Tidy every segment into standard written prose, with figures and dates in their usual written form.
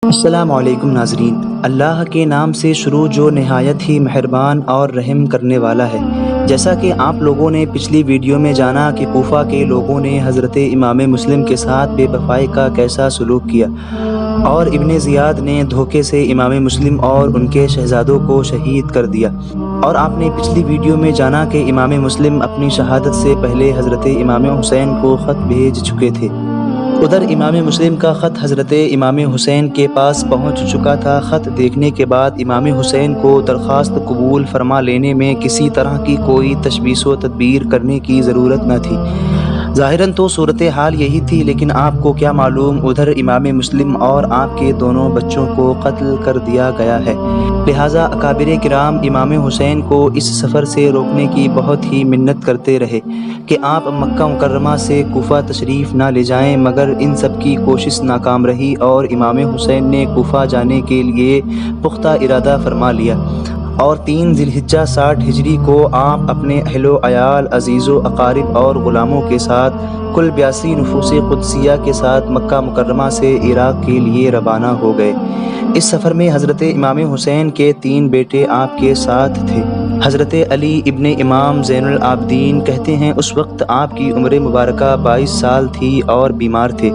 السلام علیکم ناظرین، اللہ کے نام سے شروع جو نہایت ہی مہربان اور رحم کرنے والا ہے۔ جیسا کہ آپ لوگوں نے پچھلی ویڈیو میں جانا کہ کوفہ کے لوگوں نے حضرت امام مسلم کے ساتھ بے وفائی کا کیسا سلوک کیا، اور ابن زیاد نے دھوکے سے امام مسلم اور ان کے شہزادوں کو شہید کر دیا، اور آپ نے پچھلی ویڈیو میں جانا کہ امام مسلم اپنی شہادت سے پہلے حضرت امام حسین کو خط بھیج چکے تھے۔ ادھر امام مسلم کا خط حضرت امام حسین کے پاس پہنچ چکا تھا۔ خط دیکھنے کے بعد امام حسین کو درخواست قبول فرما لینے میں کسی طرح کی کوئی تشویش و تدبیر کرنے کی ضرورت نہ تھی۔ ظاہراً تو صورتحال یہی تھی، لیکن آپ کو کیا معلوم ادھر امام مسلم اور آپ کے دونوں بچوں کو قتل کر دیا گیا ہے۔ لہٰذا اکابر کرام امام حسین کو اس سفر سے روکنے کی بہت ہی منت کرتے رہے کہ آپ مکہ مکرمہ سے کوفہ تشریف نہ لے جائیں، مگر ان سب کی کوشش ناکام رہی اور امام حسین نے کوفہ جانے کے لیے پختہ ارادہ فرما لیا، اور 3 ذی الحجہ 60 ہجری کو آپ اپنے اہل و عیال، عزیز و اقارب اور غلاموں کے ساتھ کل 82 نفوس قدسیہ کے ساتھ مکہ مکرمہ سے عراق کے لیے روانہ ہو گئے۔ اس سفر میں حضرت امام حسین کے 3 بیٹے آپ کے ساتھ تھے۔ حضرت علی ابن امام زین العابدین کہتے ہیں اس وقت آپ کی عمر مبارکہ 22 سال تھی اور بیمار تھے۔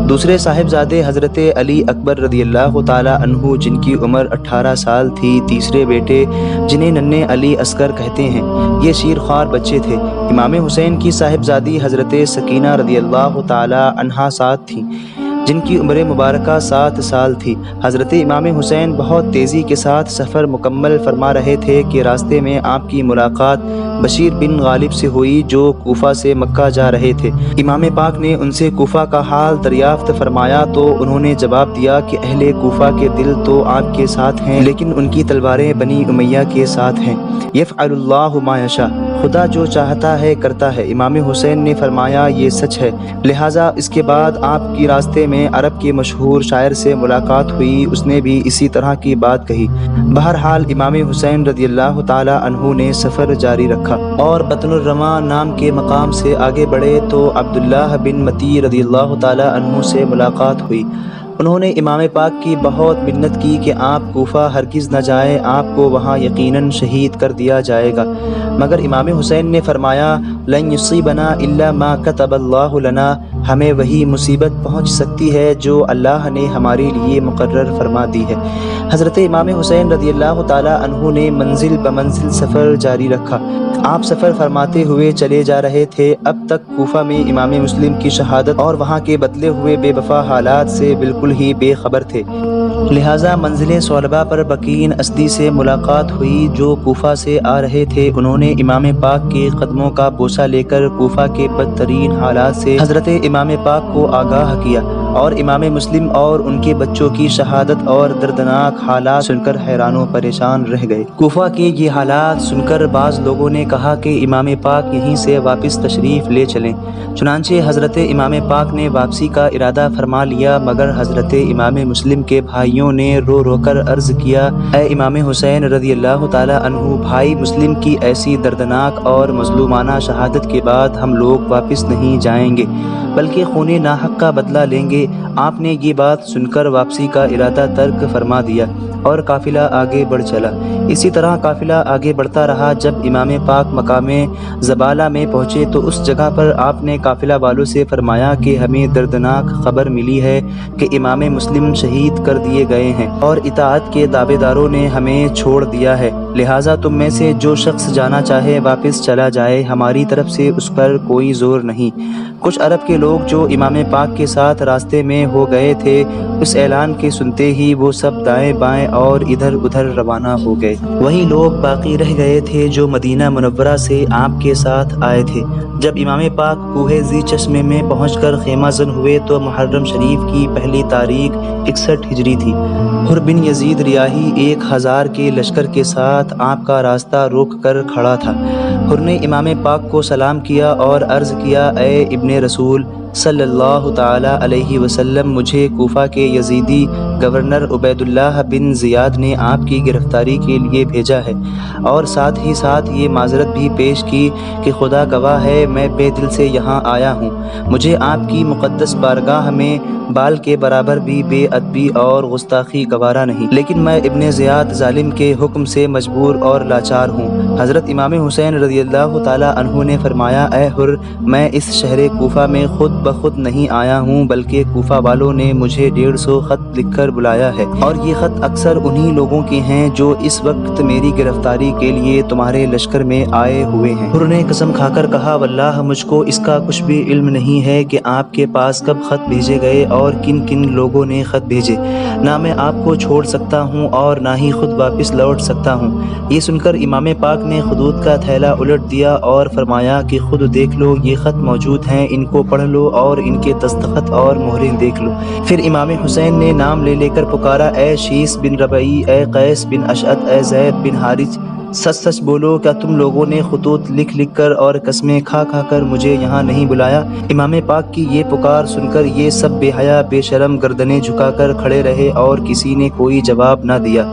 دوسرے صاحبزادے حضرت علی اکبر رضی اللہ تعالی عنہ جن کی عمر 18 سال تھی۔ تیسرے بیٹے جنہیں ننھے علی اصغر کہتے ہیں، یہ شیرخوار بچے تھے۔ امام حسین کی صاحبزادی حضرت سکینہ رضی اللہ تعالی عنہا ساتھ تھیں، جن کی عمر مبارکہ 7 سال تھی۔ حضرت امام حسین بہت تیزی کے ساتھ سفر مکمل فرما رہے تھے کہ راستے میں آپ کی ملاقات بشیر بن غالب سے ہوئی، جو کوفہ سے مکہ جا رہے تھے۔ امام پاک نے ان سے کوفہ کا حال دریافت فرمایا تو انہوں نے جواب دیا کہ اہل کوفہ کے دل تو آپ کے ساتھ ہیں، لیکن ان کی تلواریں بنی امیہ کے ساتھ ہیں۔ یفعل اللہ ما یشاء، خدا جو چاہتا ہے کرتا ہے۔ امام حسین نے فرمایا یہ سچ ہے۔ لہٰذا اس کے بعد آپ کی راستے میں عرب کے مشہور شاعر سے ملاقات ہوئی، اس نے بھی اسی طرح کی بات کہی۔ بہرحال امام حسین رضی اللہ تعالی عنہ نے سفر جاری رکھا اور بطن الرماں نام کے مقام سے آگے بڑھے تو عبداللہ بن متی رضی اللہ تعالی عنہ سے ملاقات ہوئی۔ انہوں نے امام پاک کی بہت منت کی کہ آپ کوفہ ہرگز نہ جائیں، آپ کو وہاں یقیناً شہید کر دیا جائے گا، مگر امام حسین نے فرمایا لن یصیبنا الا ما کتب اللہ لنا، ہمیں وہی مصیبت پہنچ سکتی ہے جو اللہ نے ہمارے لیے مقرر فرما دی ہے۔ حضرت امام حسین رضی اللہ تعالی عنہ نے منزل بمنزل سفر جاری رکھا۔ آپ سفر فرماتے ہوئے چلے جا رہے تھے، اب تک کوفہ میں امام مسلم کی شہادت اور وہاں کے بدلے ہوئے بے وفا حالات سے بالکل ہی بے خبر تھے۔ لہٰذا منزل صلبہ پر بکین اسدی سے ملاقات ہوئی، جو کوفہ سے آ رہے تھے۔ انہوں نے امام پاک کے قدموں کا بوسہ لے کر کوفہ کے بدترین حالات سے حضرت امام پاک کو آگاہ کیا، اور امام مسلم اور ان کے بچوں کی شہادت اور دردناک حالات سن کر حیران و پریشان رہ گئے۔ کوفہ کے یہ حالات سن کر بعض لوگوں نے کہا کہ امام پاک یہیں سے واپس تشریف لے چلیں۔ چنانچہ حضرت امام پاک نے واپسی کا ارادہ فرما لیا، مگر حضرت امام مسلم کے بھائیوں نے رو رو کر عرض کیا اے امام حسین رضی اللہ تعالی عنہ، بھائی مسلم کی ایسی دردناک اور مظلومانہ شہادت کے بعد ہم لوگ واپس نہیں جائیں گے، بلکہ خون ناحق کا بدلہ لیں گے۔ آپ نے یہ بات سن کر واپسی کا ارادہ ترک فرما دیا اور قافلہ آگے بڑھ چلا۔ اسی طرح قافلہ آگے بڑھتا رہا۔ جب امام پاک مقام زبالہ میں پہنچے تو اس جگہ پر آپ نے قافلہ والوں سے فرمایا کہ ہمیں دردناک خبر ملی ہے کہ امام مسلم شہید کر دیے گئے ہیں، اور اطاعت کے دعوے داروں نے ہمیں چھوڑ دیا ہے، لہٰذا تم میں سے جو شخص جانا چاہے واپس چلا جائے، ہماری طرف سے اس پر کوئی زور نہیں۔ کچھ عرب کے لوگ جو امام پاک کے ساتھ راستے میں ہو گئے تھے، اس اعلان کے سنتے ہی وہ سب دائیں بائیں اور ادھر ادھر روانہ ہو گئے۔ وہی لوگ باقی رہ گئے تھے جو مدینہ منورہ سے آپ کے ساتھ آئے تھے۔ جب امام پاک کوہ ذی چشمے میں پہنچ کر خیمہ زن ہوئے تو محرم شریف کی پہلی تاریخ 61 ہجری تھی۔ حر بن یزید ریاحی 1000 کے لشکر کے ساتھ آپ کا راستہ روک کر کھڑا تھا۔ حر نے امام پاک کو سلام کیا اور عرض کیا اے ابن رسول صلی اللہ تعالی علیہ وسلم، مجھے کوفہ کے یزیدی گورنر عبید اللہ بن زیاد نے آپ کی گرفتاری کے لیے بھیجا ہے، اور ساتھ ہی ساتھ یہ معذرت بھی پیش کی کہ خدا گواہ ہے میں بے دل سے یہاں آیا ہوں، مجھے آپ کی مقدس بارگاہ میں بال کے برابر بھی بے ادبی اور گستاخی گوارا نہیں، لیکن میں ابن زیاد ظالم کے حکم سے مجبور اور لاچار ہوں۔ حضرت امام حسین رضی اللہ تعالیٰ عنہ نے فرمایا، اے حر، میں اس شہر کوفہ میں خود بخود نہیں آیا ہوں، بلکہ کوفہ والوں نے مجھے 150 خط لکھ کر بلایا ہے، اور یہ خط اکثر انہی لوگوں کے ہیں جو اس وقت میری گرفتاری کے لیے تمہارے لشکر میں آئے ہوئے ہیں۔ حر نے قسم کھا کر کہا، واللہ مجھ کو اس کا کچھ بھی علم نہیں ہے کہ آپ کے پاس کب خط بھیجے گئے اور کن کن لوگوں نے خط بھیجے، نہ میں آپ کو چھوڑ سکتا ہوں اور نہ ہی خود واپس لوٹ سکتا ہوں۔ یہ سن کر امام پاک نے خطوط کا تھیلا الٹ دیا اور فرمایا کہ خود دیکھ لو، یہ خط موجود ہیں، ان کو پڑھ لو اور ان کے دستخط اور مہریں دیکھ لو۔ پھر امام حسین نے نام لے لے کر پکارا، اے شیس بن ربعی، اے قیس بن اشعث، اے زید بن حارث، سچ سچ بولو، کیا تم لوگوں نے خطوط لکھ لکھ کر اور قسمیں کھا کھا کر مجھے یہاں نہیں بلایا؟ امام پاک کی یہ پکار سن کر یہ سب بے حیا بے شرم گردنیں جھکا کر کھڑے رہے اور کسی نے کوئی جواب نہ دیا۔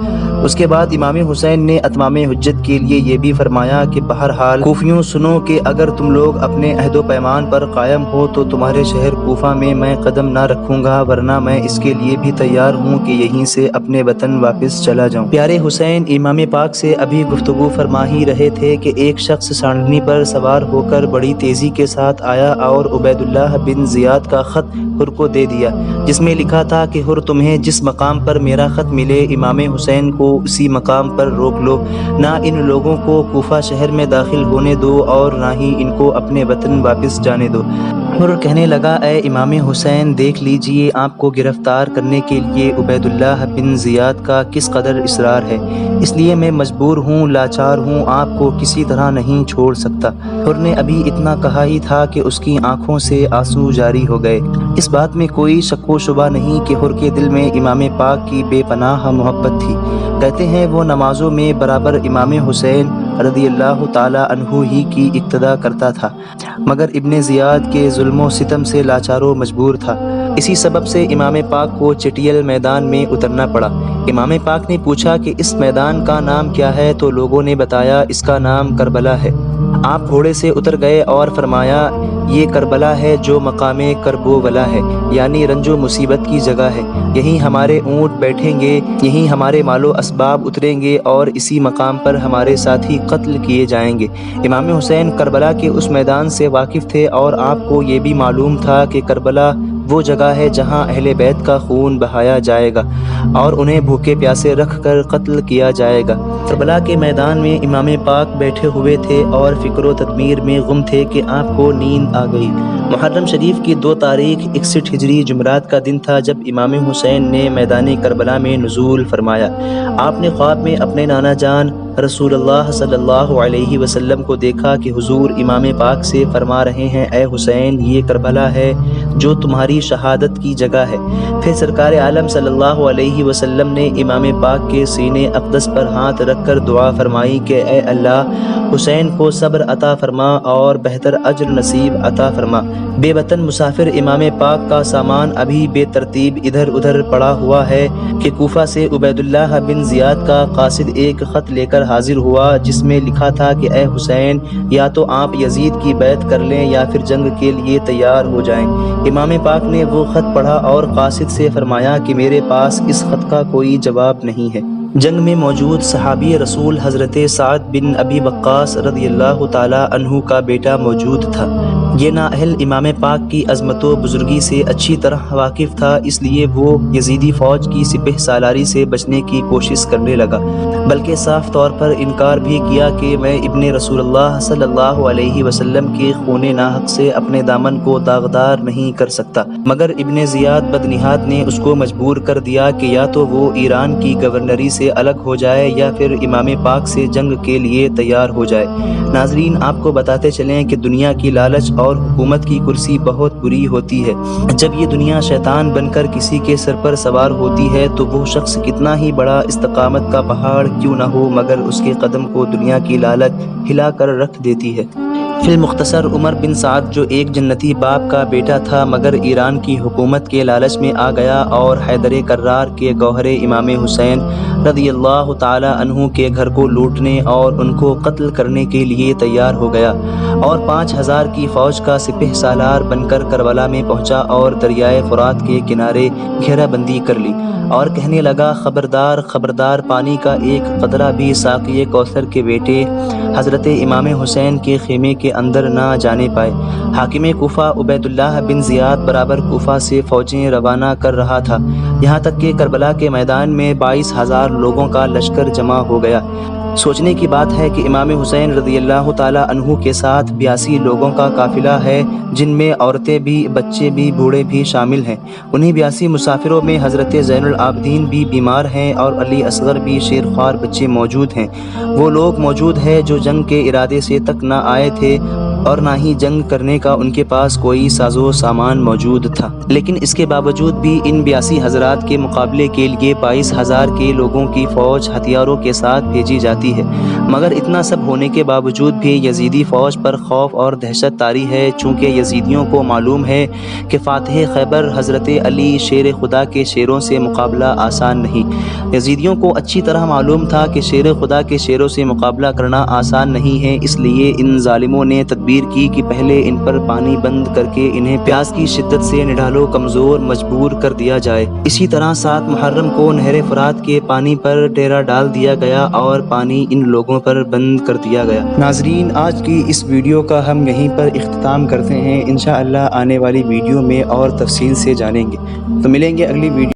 اس کے بعد امام حسین نے اتمام حجت کے لیے یہ بھی فرمایا کہ بہرحال کوفیوں سنو کہ اگر تم لوگ اپنے عہد و پیمان پر قائم ہو تو تمہارے شہر کوفہ میں قدم نہ رکھوں گا، ورنہ میں اس کے لیے بھی تیار ہوں کہ یہیں سے اپنے وطن واپس چلا جاؤں۔ پیارے حسین امام پاک سے ابھی گفتگو فرما ہی رہے تھے کہ ایک شخص سانڈنی پر سوار ہو کر بڑی تیزی کے ساتھ آیا اور عبید اللہ بن زیاد کا خط حر کو دے دیا، جس میں لکھا تھا کہ حر، تمہیں جس مقام پر میرا خط ملے امام حسین کو اسی مقام پر روک لو، نہ ان لوگوں کو کوفہ شہر میں داخل ہونے دو اور نہ ہی ان کو اپنے وطن واپس جانے دو۔ حر کہنے لگا، اے امام حسین، دیکھ لیجئے آپ کو گرفتار کرنے کے لیے عبید اللہ بن زیاد کا کس قدر اصرار ہے، اس لیے میں مجبور ہوں، لاچار ہوں، آپ کو کسی طرح نہیں چھوڑ سکتا۔ حر نے ابھی اتنا کہا ہی تھا کہ اس کی آنکھوں سے آنسو جاری ہو گئے۔ اس بات میں کوئی شک و شبہ نہیں کہ حر کے دل میں امام پاک کی بے پناہ محبت تھی۔ کہتے ہیں وہ نمازوں میں برابر امام حسین رضی اللہ تعالی عنہ ہی کی اقتدا کرتا تھا، مگر ابن زیاد کے ظلم و ستم سے لاچار و مجبور تھا۔ اسی سبب سے امام پاک کو چٹیل میدان میں اترنا پڑا۔ امام پاک نے پوچھا کہ اس میدان کا نام کیا ہے، تو لوگوں نے بتایا اس کا نام کربلا ہے۔ آپ گھوڑے سے اتر گئے اور فرمایا، یہ کربلا ہے جو مقام کرب و بلا ہے، یعنی رنج و مصیبت کی جگہ ہے، یہیں ہمارے اونٹ بیٹھیں گے، یہیں ہمارے مال و اسباب اتریں گے اور اسی مقام پر ہمارے ساتھی قتل کیے جائیں گے۔ امام حسین کربلا کے اس میدان سے واقف تھے اور آپ کو یہ بھی معلوم تھا کہ کربلا وہ جگہ ہے جہاں اہل بیت کا خون بہایا جائے گا اور انہیں بھوکے پیاسے رکھ کر قتل کیا جائے گا۔ کربلا کے میدان میں امام پاک بیٹھے ہوئے تھے اور فکر و تدبیر میں گم تھے کہ آپ کو نیند آ گئی۔ محرم شریف کی 2 تاریخ 61 ہجری جمعرات کا دن تھا جب امام حسین نے میدان کربلا میں نزول فرمایا۔ آپ نے خواب میں اپنے نانا جان رسول اللہ صلی اللہ علیہ وسلم کو دیکھا کہ حضور امام پاک سے فرما رہے ہیں، اے حسین، یہ کربلا ہے جو تمہاری شہادت کی جگہ ہے۔ پھر سرکار عالم صلی اللہ علیہ وسلم نے امام پاک کے سینے اقدس پر ہاتھ رکھ کر دعا فرمائی کہ اے اللہ، حسین کو صبر عطا فرما اور بہتر اجر نصیب عطا فرما۔ بے وطن مسافر امام پاک کا سامان ابھی بے ترتیب ادھر ادھر پڑا ہوا ہے کہ کوفہ سے عبید اللہ بن زیاد کا قاصد ایک خط لے کر حاضر ہوا، جس میں لکھا تھا کہ اے حسین، یا تو آپ یزید کی بیعت کر لیں یا پھر جنگ کے لیے تیار ہو جائیں۔ امام پاک نے وہ خط پڑھا اور قاصد سے فرمایا کہ میرے پاس اس خط کا کوئی جواب نہیں ہے۔ جنگ میں موجود صحابی رسول حضرت سعد بن ابی وقاص رضی اللہ تعالی عنہ کا بیٹا موجود تھا۔ یہ نااہل امام پاک کی عظمت و بزرگی سے اچھی طرح واقف تھا، اس لیے وہ یزیدی فوج کی سپہ سالاری سے بچنے کی کوشش کرنے لگا، بلکہ صاف طور پر انکار بھی کیا کہ میں ابن رسول اللہ صلی اللہ علیہ وسلم کے خون ناحق سے اپنے دامن کو داغدار نہیں کر سکتا۔ مگر ابن زیاد بدنہاد نے اس کو مجبور کر دیا کہ یا تو وہ ایران کی گورنری سے الگ ہو جائے یا پھر امام پاک سے جنگ کے لیے تیار ہو جائے۔ ناظرین، آپ کو بتاتے چلیں کہ دنیا کی لالچ اور حکومت کی کرسی بہت بری ہوتی ہے۔ جب یہ دنیا شیطان بن کر کسی کے سر پر سوار ہوتی ہے تو وہ شخص کتنا ہی بڑا استقامت کا پہاڑ کیوں نہ ہو، مگر اس کے قدم کو دنیا کی لالچ ہلا کر رکھ دیتی ہے۔ فی المختصر عمر بن سعد جو ایک جنتی باپ کا بیٹا تھا مگر ایران کی حکومت کے لالچ میں آ گیا اور حیدر کرار کے گوہر امام حسین رضی اللہ تعالی عنہ کے گھر کو لوٹنے اور ان کو قتل کرنے کے لیے تیار ہو گیا اور 5000 کی فوج کا سپہ سالار بن کر کربلا میں پہنچا اور دریائے فرات کے کنارے گھیرا بندی کر لی اور کہنے لگا خبردار خبردار پانی کا ایک قطرہ بھی ساقی کوثر کے بیٹے حضرت امام حسین کے خیمے کے اندر نہ جانے پائے۔ حاکم کوفہ عبید اللہ بن زیاد برابر کوفہ سے فوجیں روانہ کر رہا تھا، یہاں تک کہ کربلا کے میدان میں 22,000 لوگوں کا لشکر جمع ہو گیا۔ سوچنے کی بات ہے کہ امام حسین رضی اللہ تعالی عنہ کے ساتھ 82 لوگوں کا قافلہ ہے، جن میں عورتیں بھی، بچے بھی، بوڑھے بھی شامل ہیں۔ انہی 82 مسافروں میں حضرت زین العابدین بھی بیمار ہیں اور علی اصغر بھی شیرخوار بچے موجود ہیں۔ وہ لوگ موجود ہیں جو جنگ کے ارادے سے تک نہ آئے تھے اور نہ ہی جنگ کرنے کا ان کے پاس کوئی ساز و سامان موجود تھا، لیکن اس کے باوجود بھی ان 82 حضرات کے مقابلے کے لیے 22,000 کے لوگوں کی فوج ہتھیاروں کے ساتھ بھیجی جاتی ہے۔ مگر اتنا سب ہونے کے باوجود بھی یزیدی فوج پر خوف اور دہشت طاری ہے، چونکہ یزیدیوں کو معلوم ہے کہ فاتح خیبر حضرت علی شیر خدا کے شیروں سے مقابلہ آسان نہیں۔ یزیدیوں کو اچھی طرح معلوم تھا کہ شیر خدا کے شیروں سے مقابلہ کرنا آسان نہیں ہے، اس لیے ان ظالموں نے تدبیر کی کہ پہلے ان پر پانی بند کر کے انہیں پیاس کی شدت سے نڈھالو کمزور مجبور کر دیا جائے۔ اسی طرح 7 محرم کو نہر فرات کے پانی پر ڈیرا ڈال دیا گیا اور پانی ان لوگوں پر بند کر دیا گیا۔ ناظرین، آج کی اس ویڈیو کا ہم یہیں پر اختتام کرتے ہیں، انشاءاللہ آنے والی ویڈیو میں اور تفصیل سے جانیں گے۔ تو ملیں گے اگلی ویڈیو